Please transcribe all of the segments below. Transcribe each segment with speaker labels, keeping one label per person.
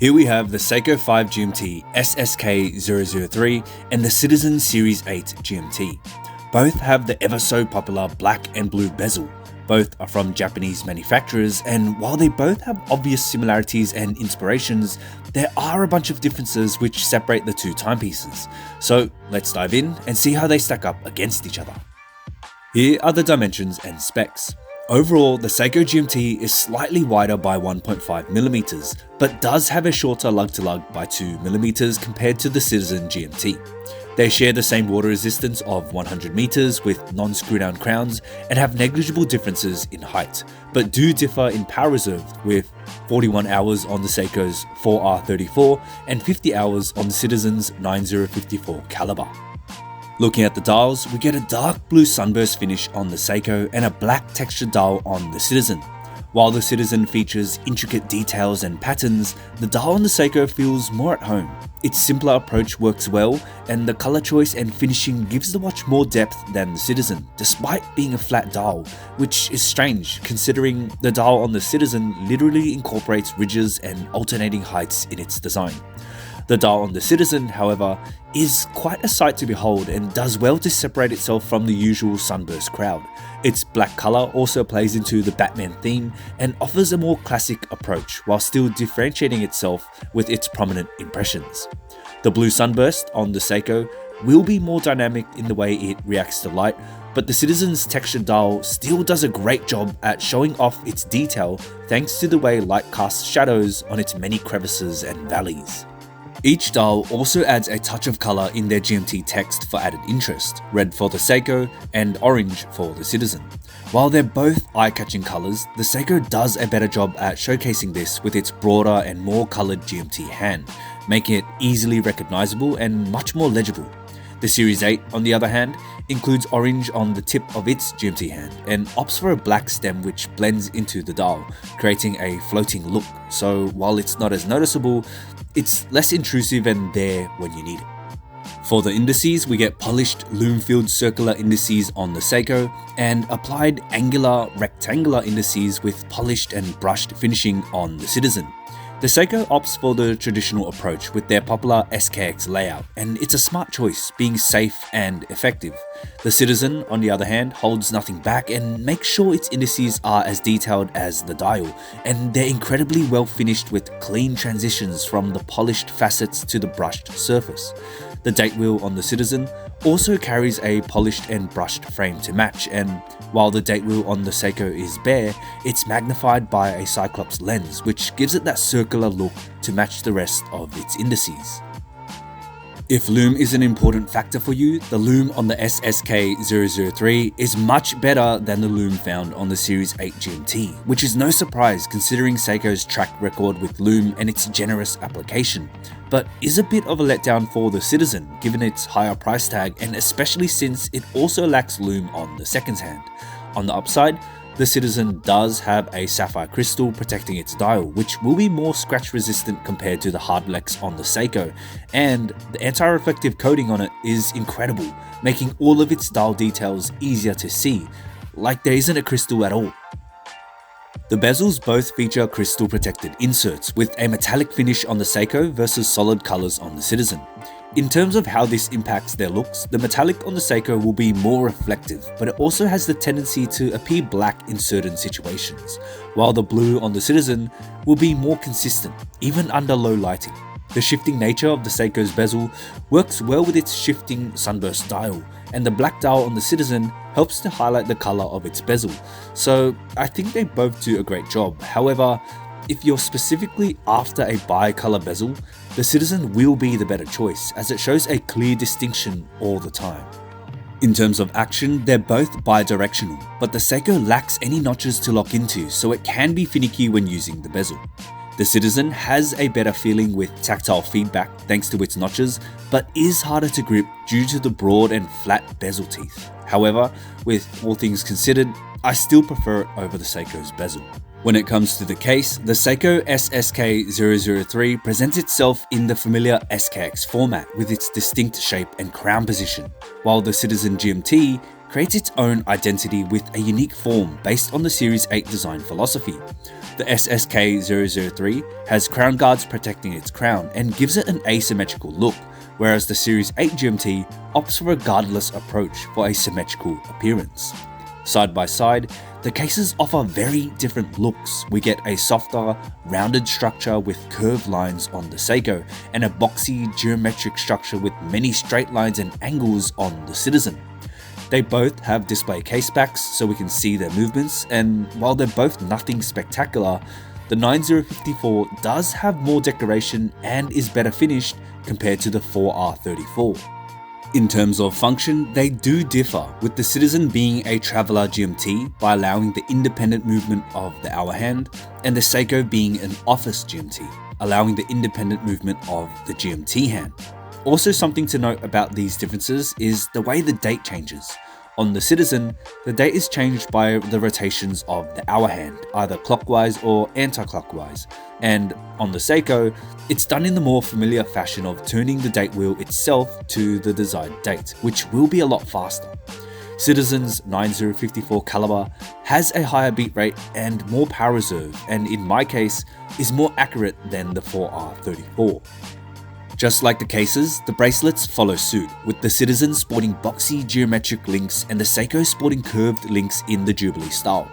Speaker 1: Here we have the Seiko 5 GMT SSK003 and the Citizen Series 8 GMT. Both have the ever so popular black and blue bezel. Both are from Japanese manufacturers, and while they both have obvious similarities and inspirations, there are a bunch of differences which separate the two timepieces. So let's dive in and see how they stack up against each other. Here are the dimensions and specs. Overall, the Seiko GMT is slightly wider by 1.5mm, but does have a shorter lug-to-lug by 2mm compared to the Citizen GMT. They share the same water resistance of 100 meters with non-screw-down crowns and have negligible differences in height, but do differ in power reserve with 41 hours on the Seiko's 4R34 and 50 hours on the Citizen's 9054 caliber. Looking at the dials, we get a dark blue sunburst finish on the Seiko and a black textured dial on the Citizen. While the Citizen features intricate details and patterns, the dial on the Seiko feels more at home. Its simpler approach works well, and the color choice and finishing gives the watch more depth than the Citizen, despite being a flat dial, which is strange considering the dial on the Citizen literally incorporates ridges and alternating heights in its design. The dial on the Citizen, however, is quite a sight to behold and does well to separate itself from the usual sunburst crowd. Its black color also plays into the Batman theme and offers a more classic approach while still differentiating itself with its prominent impressions. The blue sunburst on the Seiko will be more dynamic in the way it reacts to light, but the Citizen's textured dial still does a great job at showing off its detail thanks to the way light casts shadows on its many crevices and valleys. Each dial also adds a touch of color in their GMT text for added interest, red for the Seiko and orange for the Citizen. While they're both eye-catching colors, the Seiko does a better job at showcasing this with its broader and more colored GMT hand, making it easily recognizable and much more legible. The Series 8, on the other hand, includes orange on the tip of its GMT hand and opts for a black stem which blends into the dial, creating a floating look, so while it's not as noticeable, it's less intrusive and there when you need it. For the indices, we get polished Lume-filled circular indices on the Seiko and applied angular rectangular indices with polished and brushed finishing on the Citizen. The Seiko opts for the traditional approach with their popular SKX layout, and it's a smart choice, being safe and effective. The Citizen, on the other hand, holds nothing back and makes sure its indices are as detailed as the dial, and they're incredibly well finished with clean transitions from the polished facets to the brushed surface. The date wheel on the Citizen also carries a polished and brushed frame to match, and while the date wheel on the Seiko is bare, it's magnified by a Cyclops lens, which gives it that circular look to match the rest of its indices. If lume is an important factor for you, the lume on the SSK003 is much better than the lume found on the Series 8 GMT, which is no surprise considering Seiko's track record with lume and its generous application, but is a bit of a letdown for the Citizen given its higher price tag and especially since it also lacks lume on the seconds hand. On the upside, the Citizen does have a sapphire crystal protecting its dial, which will be more scratch resistant compared to the hardlex on the Seiko, and the anti-reflective coating on it is incredible, making all of its dial details easier to see, like there isn't a crystal at all. The bezels both feature crystal protected inserts with a metallic finish on the Seiko versus solid colors on the Citizen. In terms of how this impacts their looks, the metallic on the Seiko will be more reflective, but it also has the tendency to appear black in certain situations, while the blue on the Citizen will be more consistent, even under low lighting. The shifting nature of the Seiko's bezel works well with its shifting sunburst dial, and the black dial on the Citizen helps to highlight the color of its bezel, so I think they both do a great job. However, if you're specifically after a bi-color bezel, the Citizen will be the better choice as it shows a clear distinction all the time. In terms of action, they're both bi-directional, but the Seiko lacks any notches to lock into, so it can be finicky when using the bezel. The Citizen has a better feeling with tactile feedback thanks to its notches, but is harder to grip due to the broad and flat bezel teeth. However, with all things considered, I still prefer it over the Seiko's bezel. When it comes to the case, the Seiko SSK003 presents itself in the familiar SKX format with its distinct shape and crown position, while the Citizen GMT creates its own identity with a unique form based on the Series 8 design philosophy. The SSK003 has crown guards protecting its crown and gives it an asymmetrical look, whereas the Series 8 GMT opts for a guardless approach for a symmetrical appearance. Side by side, the cases offer very different looks. We get a softer, rounded structure with curved lines on the Seiko, and a boxy, geometric structure with many straight lines and angles on the Citizen. They both have display case backs so we can see their movements, and while they're both nothing spectacular, the 9054 does have more decoration and is better finished compared to the 4R34. In terms of function, they do differ, with the Citizen being a traveler GMT by allowing the independent movement of the hour hand, and the Seiko being an office GMT, allowing the independent movement of the GMT hand. Also, something to note about these differences is the way the date changes. On the Citizen, the date is changed by the rotations of the hour hand, either clockwise or anti-clockwise, and on the Seiko, it's done in the more familiar fashion of turning the date wheel itself to the desired date, which will be a lot faster. Citizen's 9054 caliber has a higher beat rate and more power reserve, and in my case, is more accurate than the 4R34. Just like the cases, the bracelets follow suit, with the Citizen sporting boxy geometric links and the Seiko sporting curved links in the Jubilee style.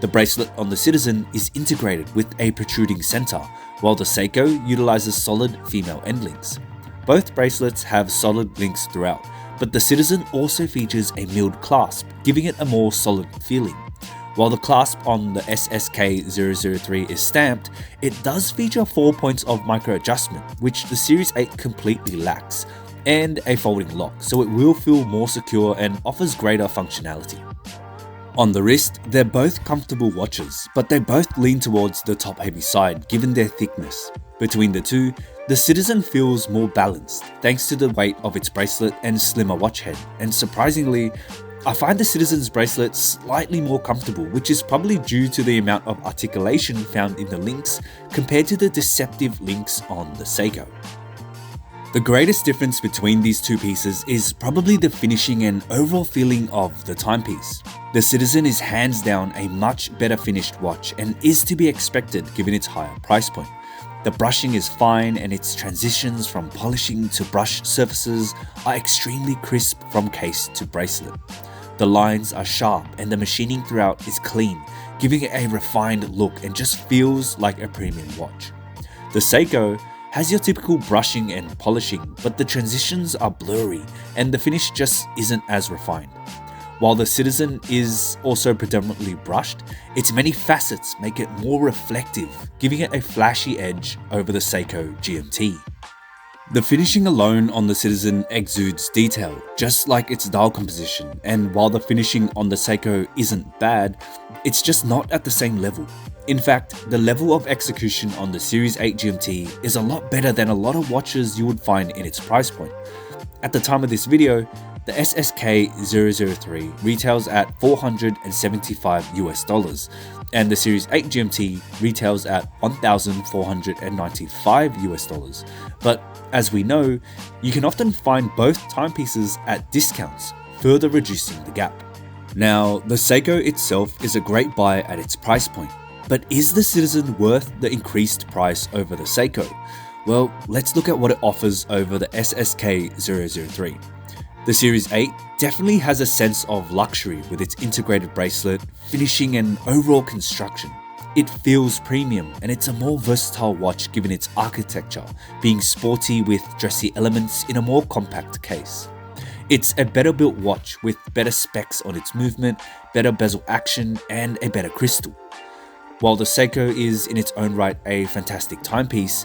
Speaker 1: The bracelet on the Citizen is integrated with a protruding center, while the Seiko utilizes solid female end links. Both bracelets have solid links throughout, but the Citizen also features a milled clasp, giving it a more solid feeling. While the clasp on the SSK003 is stamped, it does feature 4 points of micro adjustment, which the Series 8 completely lacks, and a folding lock, so it will feel more secure and offers greater functionality. On the wrist, they're both comfortable watches, but they both lean towards the top heavy side given their thickness. Between the two, the Citizen feels more balanced thanks to the weight of its bracelet and slimmer watch head, and surprisingly, I find the Citizen's bracelet slightly more comfortable, which is probably due to the amount of articulation found in the links compared to the deceptive links on the Seiko. The greatest difference between these two pieces is probably the finishing and overall feeling of the timepiece. The Citizen is hands down a much better finished watch and is to be expected given its higher price point. The brushing is fine and its transitions from polishing to brush surfaces are extremely crisp from case to bracelet. The lines are sharp and the machining throughout is clean, giving it a refined look and just feels like a premium watch. The Seiko has your typical brushing and polishing, but the transitions are blurry and the finish just isn't as refined. While the Citizen is also predominantly brushed, its many facets make it more reflective, giving it a flashy edge over the Seiko GMT. The finishing alone on the Citizen exudes detail, just like its dial composition, and while the finishing on the Seiko isn't bad, it's just not at the same level. In fact, the level of execution on the Series 8 GMT is a lot better than a lot of watches you would find in its price point. At the time of this video, the SSK003 retails at $475 and the Series 8 GMT retails at $1,495. But as we know, you can often find both timepieces at discounts, further reducing the gap. Now, the Seiko itself is a great buy at its price point, but is the Citizen worth the increased price over the Seiko? Well, let's look at what it offers over the SSK003. The Series 8 definitely has a sense of luxury with its integrated bracelet, finishing and overall construction. It feels premium and it's a more versatile watch given its architecture, being sporty with dressy elements in a more compact case. It's a better built watch with better specs on its movement, better bezel action and a better crystal. While the Seiko is in its own right a fantastic timepiece,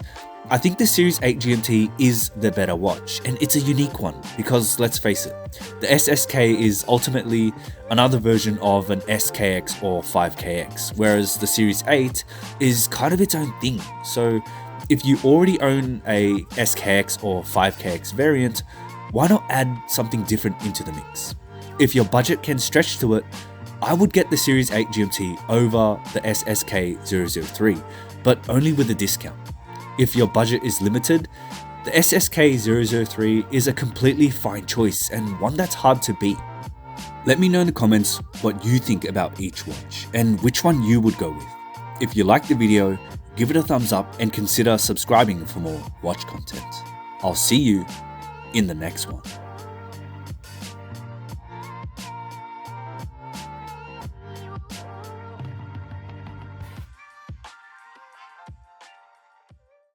Speaker 1: I think the Series 8 GMT is the better watch, and it's a unique one because let's face it, the SSK is ultimately another version of an SKX or 5KX, whereas the Series 8 is kind of its own thing. So if you already own a SKX or 5KX variant, why not add something different into the mix? If your budget can stretch to it, I would get the Series 8 GMT over the SSK003, but only with a discount. If your budget is limited, the SSK003 is a completely fine choice and one that's hard to beat. Let me know in the comments what you think about each watch and which one you would go with. If you liked the video, give it a thumbs up and consider subscribing for more watch content. I'll see you in the next one.